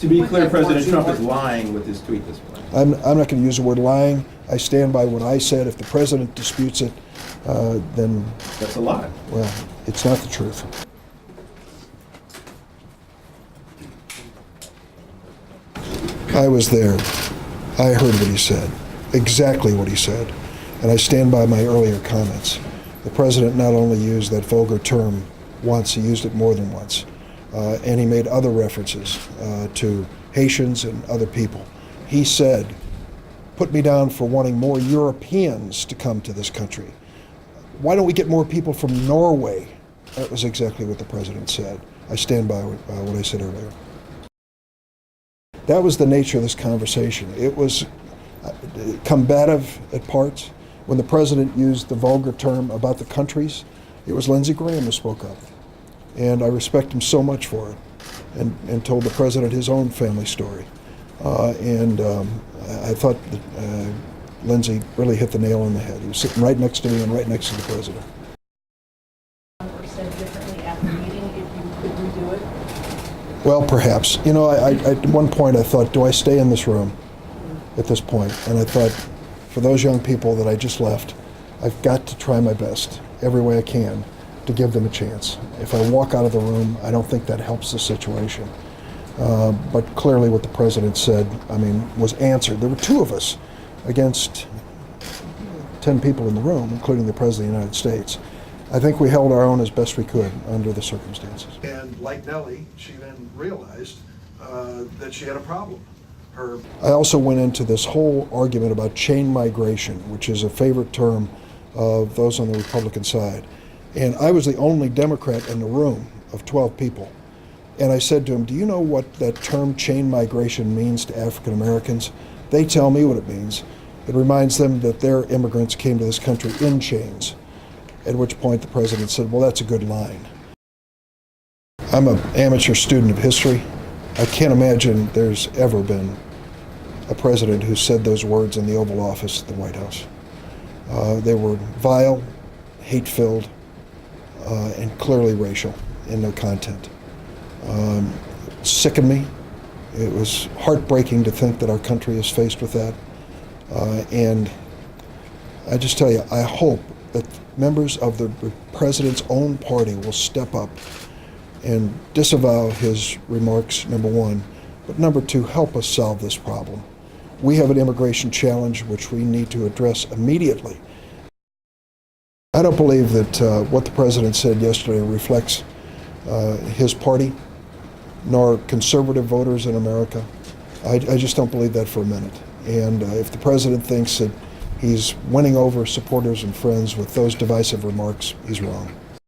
To be clear, President Trump is lying with his tweet this morning. I'm not going to use the word lying. I stand by what I said. If the president disputes it, then... That's a lie. Well, it's not the truth. I was there. I heard what he said, exactly what he said, and I stand by my earlier comments. The president not only used that vulgar term once, he used it more than once, and he made other references to Haitians and other people. He said, put me down for wanting more Europeans to come to this country. Why don't we get more people from Norway? That was exactly what the president said. I stand by what I said earlier. That was the nature of this conversation. It was combative at parts. When the president used the vulgar term about the countries, it was Lindsey Graham who spoke up. And I respect him so much for it, and told the president his own family story. I thought that Lindsey really hit the nail on the head. He was sitting right next to me and right next to the president. Or said differently at the meeting if you could redo it? Well, perhaps. You know, at one point I thought, do I stay in this room at this point? And I thought, for those young people that I just left, I've got to try my best every way I can to give them a chance. If I walk out of the room, I don't think that helps the situation. But clearly what the president said, I mean, was answered. There were two of us against 10 people in the room, including the President of the United States. I think we held our own as best we could under the circumstances. And like Nellie, she then realized that she had a problem. I also went into this whole argument about chain migration, which is a favorite term of those on the Republican side. And I was the only Democrat in the room of 12 people. And I said to him, do you know what that term chain migration means to African Americans? They tell me what it means. It reminds them that their immigrants came to this country in chains. At which point the president said, well, that's a good line. I'm an amateur student of history. I can't imagine there's ever been a president who said those words in the Oval Office at the White House. They were vile, hate-filled, and clearly racial in their content. It sickened me. It was heartbreaking to think that our country is faced with that. And I just tell you, I hope that members of the president's own party will step up and disavow his remarks, number one, but number two, help us solve this problem. We have an immigration challenge which we need to address immediately. I don't believe that what the president said yesterday reflects his party, nor conservative voters in America. I just don't believe that for a minute. And if the president thinks that he's winning over supporters and friends with those divisive remarks, he's wrong.